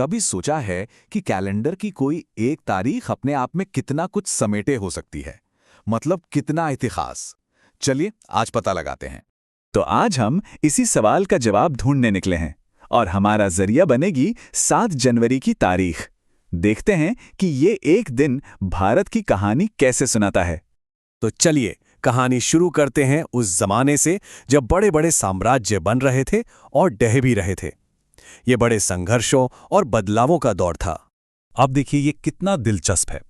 कभी सोचा है कि कैलेंडर की कोई एक तारीख अपने आप में कितना कुछ समेटे हो सकती है? मतलब कितना इतिहास। चलिए आज पता लगाते हैं। तो आज हम इसी सवाल का जवाब ढूंढने निकले हैं और हमारा जरिया बनेगी 7 जनवरी की तारीख। देखते हैं कि ये एक दिन भारत की कहानी कैसे सुनाता है। तो चलिए कहानी शुरू करते हैं उस जमाने से जब बड़े बड़े साम्राज्य बन रहे थे और ढह भी रहे थे। ये बड़े संघर्षों और बदलावों का दौर था। अब देखिए ये कितना दिलचस्प है।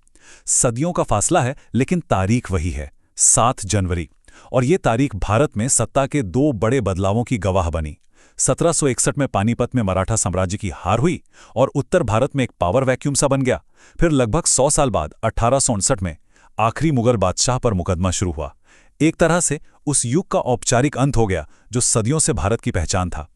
सदियों का फासला है लेकिन तारीख वही है, 7 जनवरी। और ये तारीख भारत में सत्ता के 2 बड़े बदलावों की गवाह बनी। 1761 में पानीपत में मराठा साम्राज्य की हार हुई और उत्तर भारत में एक पावर वैक्यूम सा बन गया। फिर लगभग 100 साल बाद 1859 में आखिरी मुगल बादशाह पर मुकदमा शुरू हुआ। एक तरह से उस युग का औपचारिक अंत हो गया जो सदियों से भारत की पहचान था।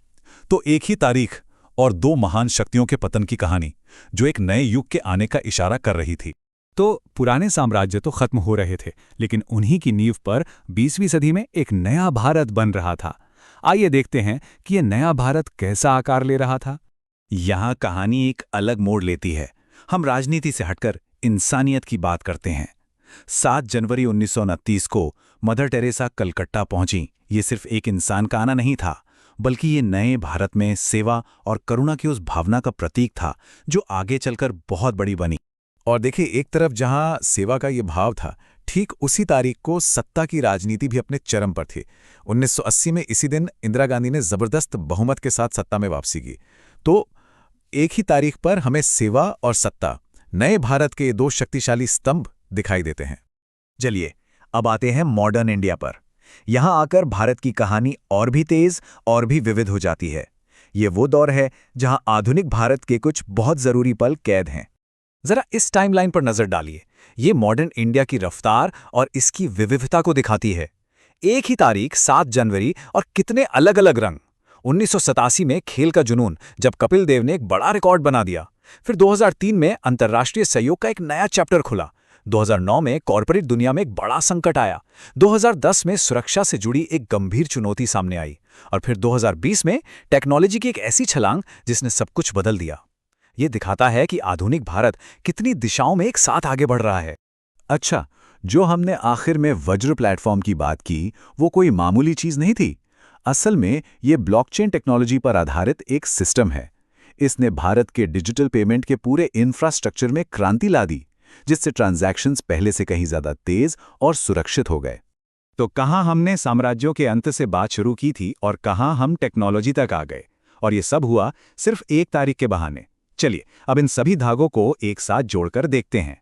तो एक ही तारीख और 2 महान शक्तियों के पतन की कहानी जो एक नए युग के आने का इशारा कर रही थी। तो पुराने साम्राज्य तो खत्म हो रहे थे, लेकिन उन्हीं की नींव पर 20वीं सदी में एक नया भारत बन रहा था। आइए देखते हैं कि यह नया भारत कैसा आकार ले रहा था। यहाँ कहानी एक अलग मोड़ लेती है। हम राजनीति से हटकर इंसानियत की बात करते हैं। 7 जनवरी 1929 को मदर टेरेसा कलकत्ता पहुंची। ये सिर्फ एक इंसान का आना नहीं था, बल्कि ये नए भारत में सेवा और करुणा की उस भावना का प्रतीक था जो आगे चलकर बहुत बड़ी बनी। और देखिए, एक तरफ जहां सेवा का ये भाव था, ठीक उसी तारीख को सत्ता की राजनीति भी अपने चरम पर थी। 1980 में इसी दिन इंदिरा गांधी ने जबरदस्त बहुमत के साथ सत्ता में वापसी की। तो एक ही तारीख पर हमें सेवा और सत्ता, नए भारत के 2 शक्तिशाली स्तंभ दिखाई देते हैं। चलिए अब आते हैं मॉडर्न इंडिया पर। यहां आकर भारत की कहानी और भी तेज और भी विविध हो जाती है। ये वो दौर है जहां आधुनिक भारत के कुछ बहुत जरूरी पल कैद हैं। जरा इस टाइमलाइन पर नजर डालिए। ये मॉडर्न इंडिया की रफ्तार और इसकी विविधता को दिखाती है। एक ही तारीख 7 जनवरी और कितने अलग अलग रंग। 1987 में खेल का जुनून, जब कपिल देव ने एक बड़ा रिकॉर्ड बना दिया। फिर 2003 में अंतर्राष्ट्रीय सहयोग का एक नया चैप्टर खुला। 2009 में कॉरपोरेट दुनिया में एक बड़ा संकट आया। 2010 में सुरक्षा से जुड़ी एक गंभीर चुनौती सामने आई। और फिर 2020 में टेक्नोलॉजी की एक ऐसी छलांग जिसने सब कुछ बदल दिया। ये दिखाता है कि आधुनिक भारत कितनी दिशाओं में एक साथ आगे बढ़ रहा है। अच्छा, जो हमने आखिर में वज्र प्लेटफॉर्म की बात की, वो कोई मामूली चीज नहीं थी। असल में ये ब्लॉकचेन टेक्नोलॉजी पर आधारित एक सिस्टम है। इसने भारत के डिजिटल पेमेंट के पूरे इंफ्रास्ट्रक्चर में क्रांति ला दी, जिससे ट्रांजैक्शंस पहले से कहीं ज्यादा तेज और सुरक्षित हो गए। तो कहाँ हमने साम्राज्यों के अंत से बात शुरू की थी और कहाँ हम टेक्नोलॉजी तक आ गए, और ये सब हुआ सिर्फ एक तारीख के बहाने। चलिए अब इन सभी धागों को एक साथ जोड़कर देखते हैं।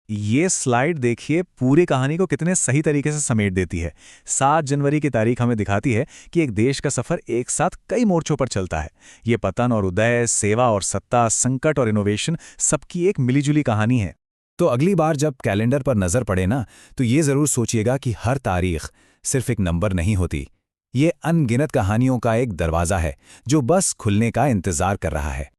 ये स्लाइड देखिए पूरी कहानी को कितने सही तरीके से समेट देती है। 7 जनवरी की तारीख हमें दिखाती है कि एक देश का सफर एक साथ कई मोर्चों पर चलता है। ये पतन और उदय, सेवा और सत्ता, संकट और इनोवेशन, सबकी एक मिलीजुली कहानी है। तो अगली बार जब कैलेंडर पर नजर पड़े ना, तो ये जरूर सोचिएगा कि हर तारीख सिर्फ एक नंबर नहीं होती। ये अनगिनत कहानियों का एक दरवाजा है जो बस खुलने का इंतजार कर रहा है।